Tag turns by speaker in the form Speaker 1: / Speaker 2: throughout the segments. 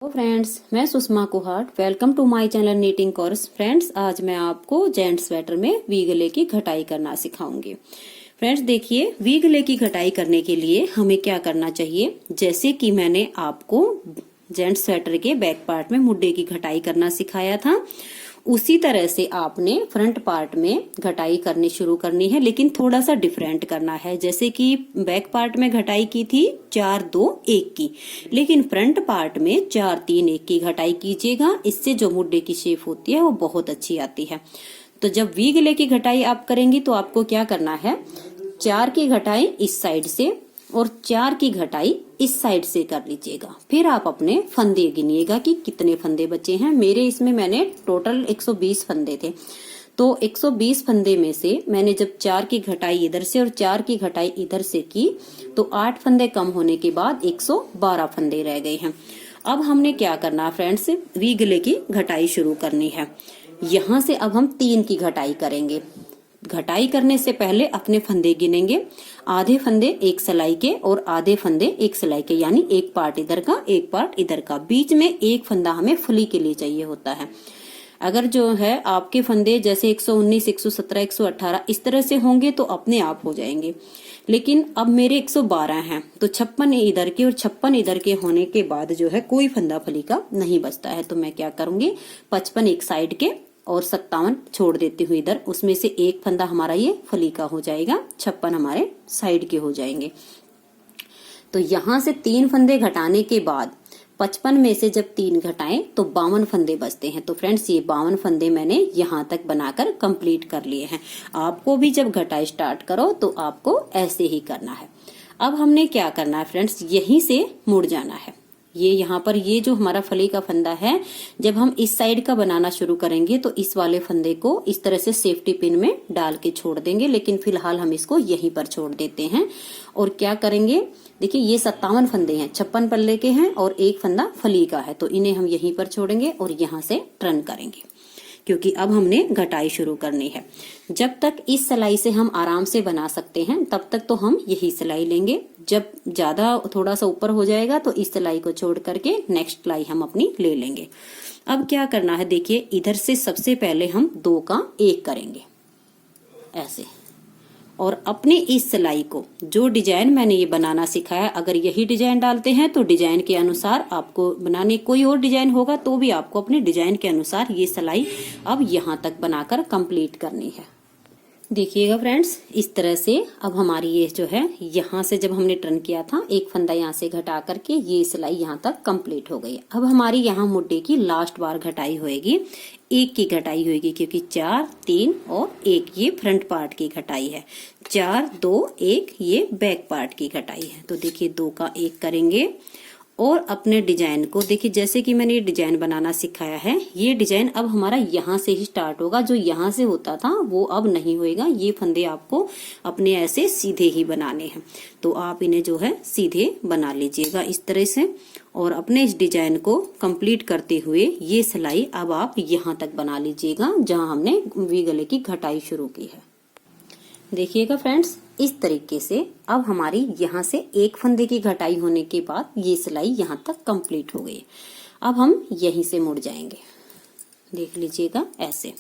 Speaker 1: तो फ्रेंड्स, मैं Sushma Kuhat. Welcome to my channel knitting course. Friends, आज मैं आपको जेंट्स स्वेटर में वी गले की घटाई करना सिखाऊंगी। फ्रेंड्स देखिए, वी गले की घटाई करने के लिए हमें क्या करना चाहिए। जैसे कि मैंने आपको जेंट्स स्वेटर के बैक पार्ट में मुड्डे की घटाई करना सिखाया था, उसी तरह से आपने फ्रंट पार्ट में घटाई करनी शुरू करनी है, लेकिन थोड़ा सा डिफरेंट करना है। जैसे कि बैक पार्ट में घटाई की थी 4-2-1 की, लेकिन फ्रंट पार्ट में 4-3-1 की घटाई कीजिएगा। इससे जो मुड्डे की शेप होती है वो बहुत अच्छी आती है। तो जब वी गले की घटाई आप करेंगी तो आपको क्या करना है, 4 की घटाई इस साइड से और 4 की घटाई इस साइड से कर लीजिएगा। फिर आप अपने फंदे गिनिएगा कि कितने फंदे बचे हैं। मेरे इसमें मैंने टोटल 120 फंदे थे, तो 120 फंदे में से मैंने जब 4 की घटाई इधर से और 4 की घटाई इधर से की तो 8 फंदे कम होने के बाद 112 फंदे रह गए हैं। अब हमने क्या करना है फ्रेंड्स, वी गले की घटाई शुरू करनी है। यहाँ से अब हम 3 की घटाई करेंगे। घटाई करने से पहले अपने फंदे गिनेंगे। आधे फंदे एक सिलाई के और आधे फंदे एक सिलाई के, यानी एक पार्ट इधर का एक पार्ट इधर का। बीच में एक फंदा हमें फुली के लिए चाहिए होता है। अगर जो है आपके फंदे जैसे 119, 117, 118 इस तरह से होंगे तो अपने आप हो जाएंगे, लेकिन अब मेरे 112 हैं तो 56 इधर के और 56 इधर के होने के बाद जो है कोई फंदा फली का नहीं बचता है। तो मैं क्या करूंगी, 55 एक साइड के और 57 छोड़ देती हूँ इधर। उसमें से एक फंदा हमारा ये फली का हो जाएगा, 56 हमारे साइड के हो जाएंगे। तो यहाँ से 3 फंदे घटाने के बाद 55 में से जब 3 घटाएं तो 52 फंदे बचते हैं। तो फ्रेंड्स, ये 52 फंदे मैंने यहाँ तक बनाकर कंप्लीट कर लिए हैं। आपको भी जब घटाई स्टार्ट करो तो आपको ऐसे ही करना है। अब हमने क्या करना है फ्रेंड्स, यहीं से मुड़ जाना है। ये यहाँ पर ये जो हमारा फली का फंदा है, जब हम इस साइड का बनाना शुरू करेंगे तो इस वाले फंदे को इस तरह से सेफ्टी पिन में डाल के छोड़ देंगे, लेकिन फिलहाल हम इसको यहीं पर छोड़ देते हैं। और क्या करेंगे, देखिए ये 57 फंदे हैं, 56 पल्ले के हैं और एक फंदा फली का है, तो इन्हें हम यहीं पर छोड़ेंगे और यहाँ से टर्न करेंगे, क्योंकि अब हमने घटाई शुरू करनी है। जब तक इस सिलाई से हम आराम से बना सकते हैं तब तक तो हम यही सिलाई लेंगे। जब ज्यादा थोड़ा सा ऊपर हो जाएगा तो इस सिलाई को छोड़ करके नेक्स्ट सिलाई हम अपनी ले लेंगे। अब क्या करना है, देखिए इधर से सबसे पहले हम 2 का 1 करेंगे ऐसे, और अपने इस सिलाई को जो डिजाइन मैंने ये बनाना सिखाया, अगर यही डिजाइन डालते हैं तो डिजाइन के अनुसार आपको बनाने, कोई और डिजाइन होगा तो भी आपको अपने डिजाइन के अनुसार ये सिलाई अब यहाँ तक बनाकर कंप्लीट करनी है। देखिएगा फ्रेंड्स, इस तरह से अब हमारी ये जो है, यहाँ से जब हमने टर्न किया था एक फंदा यहाँ से घटा करके ये सिलाई यहाँ तक कंप्लीट हो गई। अब हमारी यहाँ मुड्डे की लास्ट बार घटाई होएगी, 1 की घटाई होएगी, क्योंकि 4, 3 और 1 ये फ्रंट पार्ट की घटाई है। 4, 2, 1 ये बैक पार्ट की घटाई है। तो देखिए 2 का 1 करेंगे और अपने डिजाइन को देखिए, जैसे कि मैंने ये डिजाइन बनाना सिखाया है, ये डिजाइन अब हमारा यहाँ से ही स्टार्ट होगा। जो यहाँ से होता था वो अब नहीं होएगा। ये फंदे आपको अपने ऐसे सीधे ही बनाने हैं, तो आप इन्हें जो है सीधे बना लीजिएगा इस तरह से। और अपने इस डिजाइन को कंप्लीट करते हुए ये सिलाई अब आप यहाँ तक बना लीजिएगा जहाँ हमने वी गले की घटाई शुरू की है। देखिएगा फ्रेंड्स, इस तरीके से अब हमारी यहाँ से एक फंदे की घटाई होने के बाद ये सिलाई यहाँ तक कंप्लीट हो गई। अब हम यहीं से मुड़ जाएंगे, देख लीजिएगा ऐसे।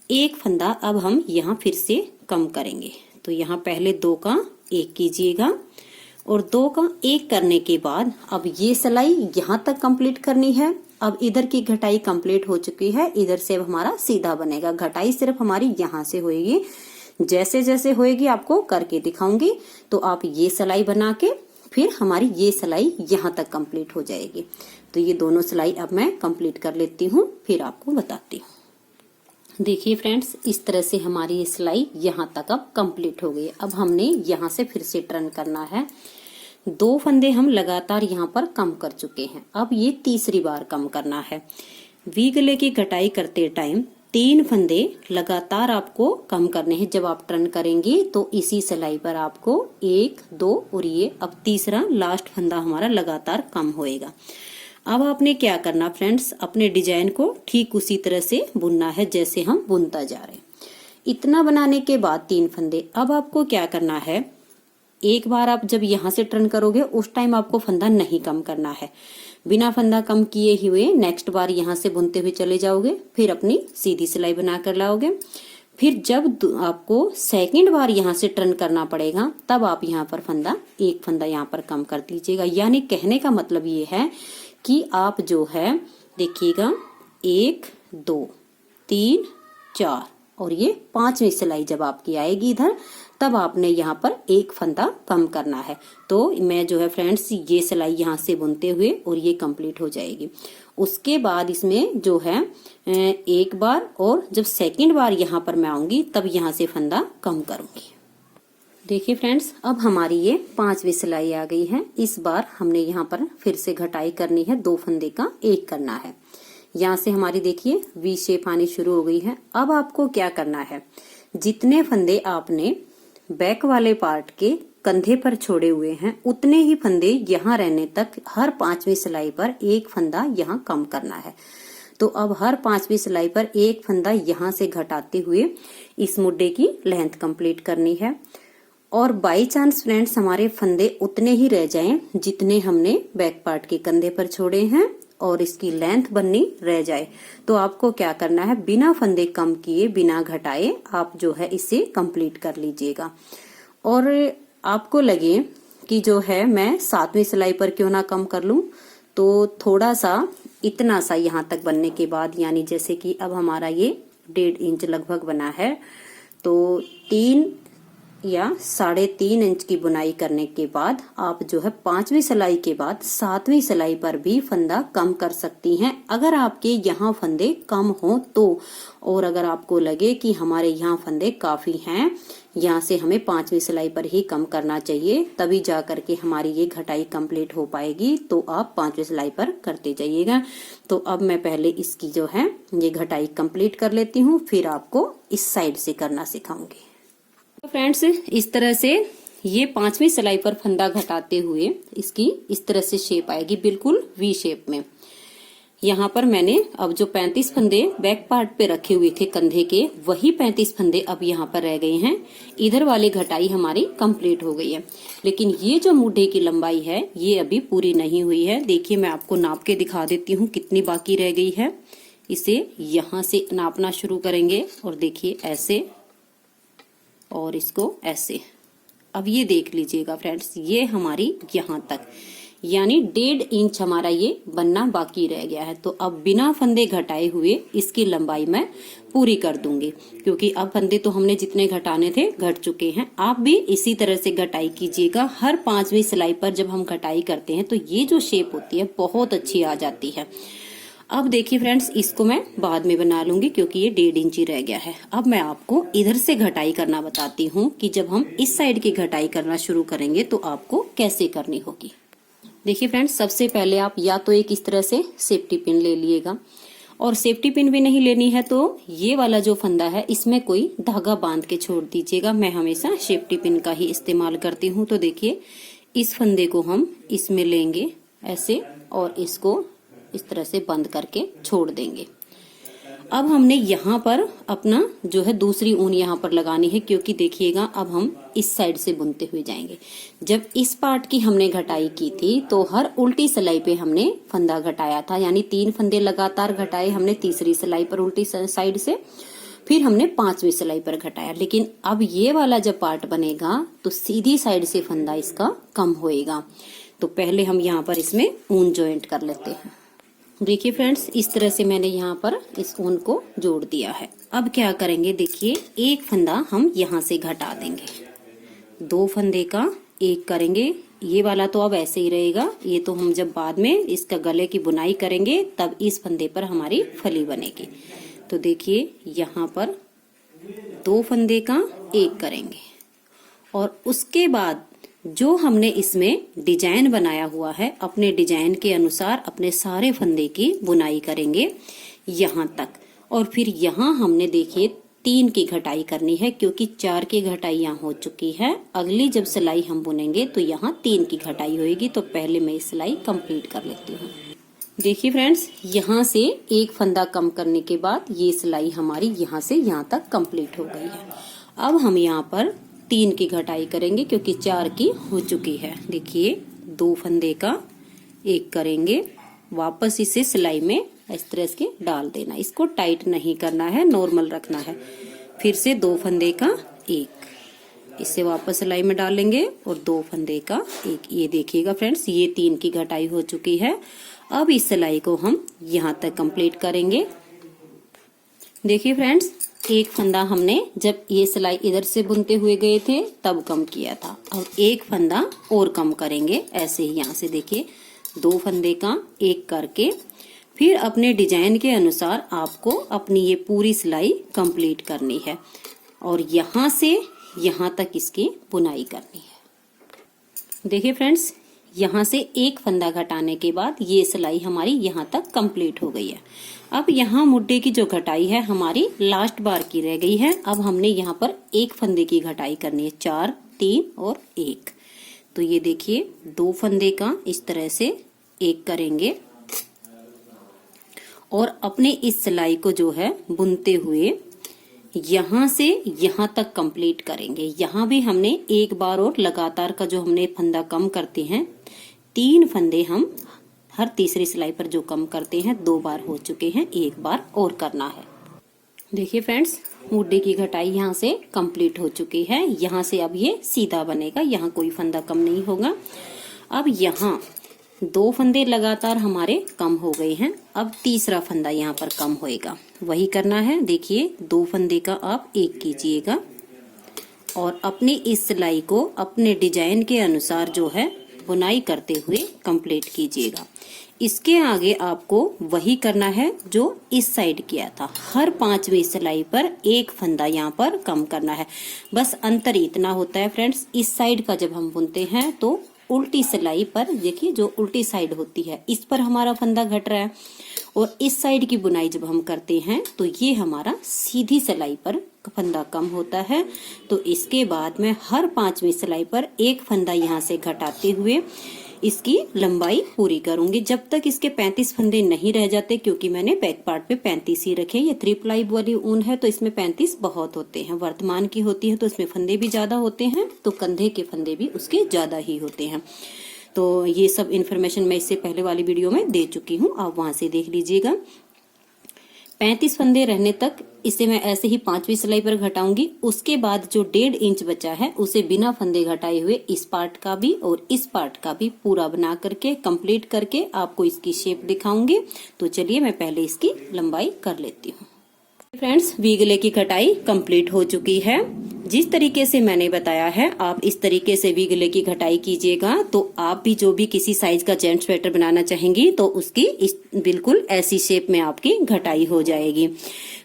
Speaker 1: एक फंदा अब हम यहाँ फिर से कम करेंगे, तो यहाँ पहले 2 का 1 कीजिएगा और 2 का 1 करने के बाद अब ये सिलाई यहाँ तक कंप्लीट करनी है। अब इधर की घटाई कंप्लीट हो चुकी है, इधर से अब हमारा सीधा बनेगा। घटाई सिर्फ हमारी यहाँ से होएगी, जैसे जैसे होएगी आपको करके दिखाऊंगी। तो आप ये सिलाई बना के फिर हमारी ये सिलाई यहाँ तक कंप्लीट हो जाएगी। तो ये दोनों सिलाई अब मैं कंप्लीट कर लेती हूँ, फिर आपको बताती हूँ। देखिए फ्रेंड्स, इस तरह से हमारी ये सिलाई यहाँ तक अब कंप्लीट हो गई। अब हमने यहाँ से फिर से टर्न करना है। 2 फंदे हम लगातार यहाँ पर कम कर चुके हैं, अब ये तीसरी बार कम करना है। वी गले की घटाई करते टाइम 3 फंदे लगातार आपको कम करने हैं। जब आप टर्न करेंगे तो इसी सिलाई पर आपको 1, 2 और ये अब तीसरा लास्ट फंदा हमारा लगातार कम होएगा। अब आपने क्या करना फ्रेंड्स, अपने डिजाइन को ठीक उसी तरह से बुनना है जैसे हम बुनता जा रहे हैं। इतना बनाने के बाद 3 फंदे, अब आपको क्या करना है, एक बार आप जब यहाँ से टर्न करोगे उस टाइम आपको फंदा नहीं कम करना है। बिना फंदा कम किए हुए नेक्स्ट बार यहाँ से बुनते हुए चले जाओगे, फिर अपनी सीधी सिलाई बनाकर लाओगे। फिर जब आपको सेकंड बार यहाँ से टर्न करना पड़ेगा तब आप यहाँ पर एक फंदा यहाँ पर कम कर दीजिएगा। यानी कहने का मतलब ये है कि आप जो है देखिएगा 1 2 3 4 और ये 5वीं सिलाई जब आपकी आएगी इधर, तब आपने यहाँ पर एक फंदा कम करना है। तो मैं जो है फ्रेंड्स ये सिलाई यहाँ से बुनते हुए और ये कंप्लीट हो जाएगी। उसके बाद इसमें जो है एक बार और जब सेकंड बार यहाँ पर मैं आऊंगी तब यहाँ से फंदा कम करूंगी। देखिए फ्रेंड्स, अब हमारी ये 5वीं सिलाई आ गई है। इस बार हमने यहाँ पर फिर से घटाई करनी है, 2 फंदे का 1 करना है। यहाँ से हमारी देखिए वी शेप आनी शुरू हो गई है। अब आपको क्या करना है, जितने फंदे आपने बैक वाले पार्ट के कंधे पर छोड़े हुए हैं उतने ही फंदे यहाँ रहने तक हर 5वीं सिलाई पर एक फंदा यहाँ कम करना है। तो अब हर 5वीं सिलाई पर एक फंदा यहाँ से घटाते हुए इस मुड्डे की लेंथ कंप्लीट करनी है। और बाई चांस फ्रेंड्स हमारे फंदे उतने ही रह जाएं जितने हमने बैक पार्ट के कंधे पर छोड़े हैं और इसकी लेंथ बननी रह जाए, तो आपको क्या करना है, बिना फंदे कम किए बिना घटाए आप जो है इसे कंप्लीट कर लीजिएगा। और आपको लगे कि जो है मैं 7वीं सिलाई पर क्यों ना कम कर लूं, तो थोड़ा सा इतना सा यहाँ तक बनने के बाद, यानी जैसे कि अब हमारा ये 1.5 इंच लगभग बना है, तो 3 या 3.5 इंच की बुनाई करने के बाद आप जो है 5वीं सिलाई के बाद 7वीं सिलाई पर भी फंदा कम कर सकती हैं, अगर आपके यहाँ फंदे कम हो तो। और अगर आपको लगे कि हमारे यहाँ फंदे काफी हैं, यहाँ से हमें 5वीं सिलाई पर ही कम करना चाहिए, तभी जा करके हमारी ये घटाई कंप्लीट हो पाएगी, तो आप 5वीं सिलाई पर करते जाइएगा। तो अब मैं पहले इसकी जो है ये घटाई कंप्लीट कर लेती हूँ, फिर आपको इस साइड से करना सिखाऊंगी। तो फ्रेंड्स इस तरह से ये 5वीं सिलाई पर फंदा घटाते हुए इसकी इस तरह से शेप आएगी, बिल्कुल वी शेप में। यहाँ पर मैंने अब जो 35 फंदे बैक पार्ट पे रखे हुए थे कंधे के, वही 35 फंदे अब यहाँ पर रह गए हैं। इधर वाली घटाई हमारी कंप्लीट हो गई है, लेकिन ये जो मुड्ढे की लंबाई है ये अभी पूरी नहीं हुई है। देखिए मैं आपको नाप के दिखा देती हूँ कितनी बाकी रह गई है। इसे यहाँ से नापना शुरू करेंगे और देखिए ऐसे और इसको ऐसे। अब ये देख लीजिएगा फ्रेंड्स, ये हमारी यहाँ तक यानी 1.5 इंच हमारा ये बनना बाकी रह गया है। तो अब बिना फंदे घटाए हुए इसकी लंबाई मैं पूरी कर दूंगी, क्योंकि अब फंदे तो हमने जितने घटाने थे घट चुके हैं। आप भी इसी तरह से घटाई कीजिएगा। हर 5वीं सिलाई पर जब हम घटाई करते हैं तो ये जो शेप होती है बहुत अच्छी आ जाती है। अब देखिए फ्रेंड्स, इसको मैं बाद में बना लूंगी क्योंकि ये 1.5 इंच ही रह गया है। अब मैं आपको इधर से घटाई करना बताती हूँ कि जब हम इस साइड की घटाई करना शुरू करेंगे तो आपको कैसे करनी होगी। देखिए फ्रेंड्स, सबसे पहले आप या तो एक इस तरह से सेफ्टी पिन ले लिएगा, और सेफ्टी पिन भी नहीं लेनी है तो ये वाला जो फंदा है इसमें कोई धागा बांध के छोड़ दीजिएगा। मैं हमेशा सेफ्टी पिन का ही इस्तेमाल करती हूँ। तो देखिए इस फंदे को हम इसमें लेंगे ऐसे और इसको इस तरह से बंद करके छोड़ देंगे। अब हमने यहाँ पर अपना जो है दूसरी ऊन यहाँ पर लगानी है, क्योंकि देखिएगा अब हम इस साइड से बुनते हुए जाएंगे। जब इस पार्ट की हमने घटाई की थी तो हर उल्टी सिलाई पे हमने फंदा घटाया था, यानी 3 फंदे लगातार घटाए हमने तीसरी सिलाई पर उल्टी साइड से, फिर हमने 5वीं सिलाई पर घटाया। लेकिन अब ये वाला जब पार्ट बनेगा तो सीधी साइड से फंदा इसका कम होएगा। तो पहले हम यहाँ पर इसमें ऊन ज्वाइंट कर लेते हैं। देखिए फ्रेंड्स, इस तरह से मैंने यहाँ पर इस ऊन को जोड़ दिया है। अब क्या करेंगे, देखिए एक फंदा हम यहाँ से घटा देंगे, 2 फंदे का 1 करेंगे। ये वाला तो अब ऐसे ही रहेगा, ये तो हम जब बाद में इसका गले की बुनाई करेंगे तब इस फंदे पर हमारी फली बनेगी। तो देखिए यहाँ पर 2 फंदे का 1 करेंगे और उसके बाद जो हमने इसमें डिजाइन बनाया हुआ है अपने डिजाइन के अनुसार अपने सारे फंदे की बुनाई करेंगे यहाँ तक। और फिर यहाँ हमने देखिए 3 की घटाई करनी है, क्योंकि 4 की घटाई यहाँ हो चुकी है। अगली जब सिलाई हम बुनेंगे तो यहाँ 3 की घटाई होगी। तो पहले मैं इस सिलाई कंप्लीट कर लेती हूँ। देखिए फ्रेंड्स, यहाँ से एक फंदा कम करने के बाद ये सिलाई हमारी यहाँ से यहाँ तक कंप्लीट हो गई है। अब हम यहाँ पर 3 की घटाई करेंगे क्योंकि 4 की हो चुकी है। देखिए 2 फंदे का 1 करेंगे वापस इसे सिलाई में इस तरह से डाल देना। इसको टाइट नहीं करना है, नॉर्मल रखना है। फिर से 2 फंदे का एक, इसे वापस सिलाई में डालेंगे और 2 फंदे का एक। ये देखिएगा फ्रेंड्स, ये 3 की घटाई हो चुकी है। अब इस सिलाई को हम यहाँ तक कंप्लीट करेंगे। देखिए फ्रेंड्स, एक फंदा हमने जब ये सिलाई इधर से बुनते हुए गए थे तब कम किया था। अब एक फंदा और कम करेंगे ऐसे ही। यहाँ से देखिए 2 फंदे का एक करके फिर अपने डिजाइन के अनुसार आपको अपनी ये पूरी सिलाई कंप्लीट करनी है और यहाँ से यहाँ तक इसकी बुनाई करनी है। देखिए फ्रेंड्स, यहाँ से एक फंदा घटाने के बाद ये सिलाई हमारी यहाँ तक कंप्लीट हो गई है। अब यहाँ मुड्डे की जो घटाई है हमारी लास्ट बार की रह गई है। अब हमने यहाँ पर एक फंदे की घटाई करनी है, 4, 3 और 1। तो ये देखिए 2 फंदे का इस तरह से एक करेंगे और अपने इस सिलाई को जो है बुनते हुए यहाँ से यहाँ तक कंप्लीट करेंगे। यहाँ भी हमने एक बार और लगातार का जो हमने फंदा कम करते हैं, 3 फंदे हम हर तीसरी सिलाई पर जो कम करते हैं 2 बार हो चुके हैं, 1 बार और करना है। देखिए फ्रेंड्स, मुड्डे की घटाई यहाँ से कंप्लीट हो चुकी है। यहाँ से अब ये सीधा बनेगा, यहाँ कोई फंदा कम नहीं होगा। अब यहाँ 2 फंदे लगातार हमारे कम हो गए हैं। अब तीसरा फंदा यहाँ पर कम होएगा, वही करना है। देखिए 2 फंदे का आप एक कीजिएगा और अपनी इस सिलाई को अपने डिजाइन के अनुसार जो है बुनाई करते हुए कंप्लीट कीजिएगा। इसके आगे आपको वही करना है जो इस साइड किया था। हर 5वीं सिलाई पर एक फंदा यहाँ पर कम करना है। बस अंतर इतना होता है फ्रेंड्स, इस साइड का जब हम बुनते हैं तो उल्टी सिलाई पर, देखिए जो उल्टी साइड होती है इस पर हमारा फंदा घट रहा है और इस साइड की बुनाई जब हम करते हैं तो ये हमारा सीधी सिलाई पर फंदा कम होता है। तो इसके बाद मैं हर 5वीं सिलाई पर एक फंदा यहाँ से घटाते हुए इसकी लंबाई पूरी करूंगी जब तक इसके 35 फंदे नहीं रह जाते, क्योंकि मैंने बैक पार्ट पे 35 ही रखे। ये 3 प्लाई वाली ऊन है तो इसमें 35 बहुत होते हैं। वर्तमान की होती है तो इसमें फंदे भी ज्यादा होते हैं, तो कंधे के फंदे भी उसके ज्यादा ही होते हैं। तो ये सब इन्फॉर्मेशन मैं इससे पहले वाली वीडियो में दे चुकी हूँ, आप वहां से देख लीजिएगा। 35 फंदे रहने तक इसे मैं ऐसे ही 5वीं सिलाई पर घटाऊंगी। उसके बाद जो 1.5 इंच बचा है उसे बिना फंदे घटाए हुए इस पार्ट का भी और इस पार्ट का भी पूरा बना करके कंप्लीट करके आपको इसकी शेप दिखाऊंगी। तो चलिए मैं पहले इसकी लंबाई कर लेती हूँ। फ्रेंड्स, वी गले की कटाई कंप्लीट हो चुकी है। जिस तरीके से मैंने बताया है आप इस तरीके से वी गले की घटाई कीजिएगा तो आप भी जो भी किसी साइज का जेंट्स स्वेटर बनाना चाहेंगी तो उसकी बिल्कुल ऐसी शेप में आपकी घटाई हो जाएगी।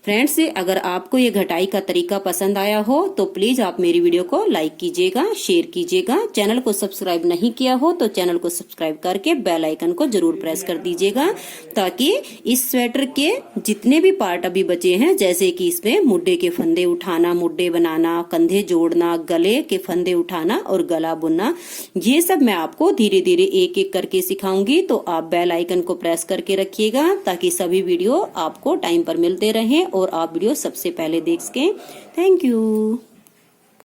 Speaker 1: फ्रेंड्स, अगर आपको ये घटाई का तरीका पसंद आया हो तो प्लीज आप मेरी वीडियो को लाइक कीजिएगा, शेयर कीजिएगा। चैनल को सब्सक्राइब नहीं किया हो तो चैनल को सब्सक्राइब करके बेल आइकन को जरूर प्रेस कर दीजिएगा, ताकि इस स्वेटर के जितने भी पार्ट अभी बचे हैं, जैसे कि इसमें मुड्डे के फंदे उठाना, मुड्डे बनाना, कंधे जोड़ना, गले के फंदे उठाना और गला बुनना, ये सब मैं आपको धीरे धीरे एक एक करके सिखाऊंगी। तो आप बेल आइकन को प्रेस करके रखिएगा ताकि सभी वीडियो आपको टाइम पर मिलते रहें और आप वीडियो सबसे पहले देख सकें। Thank you.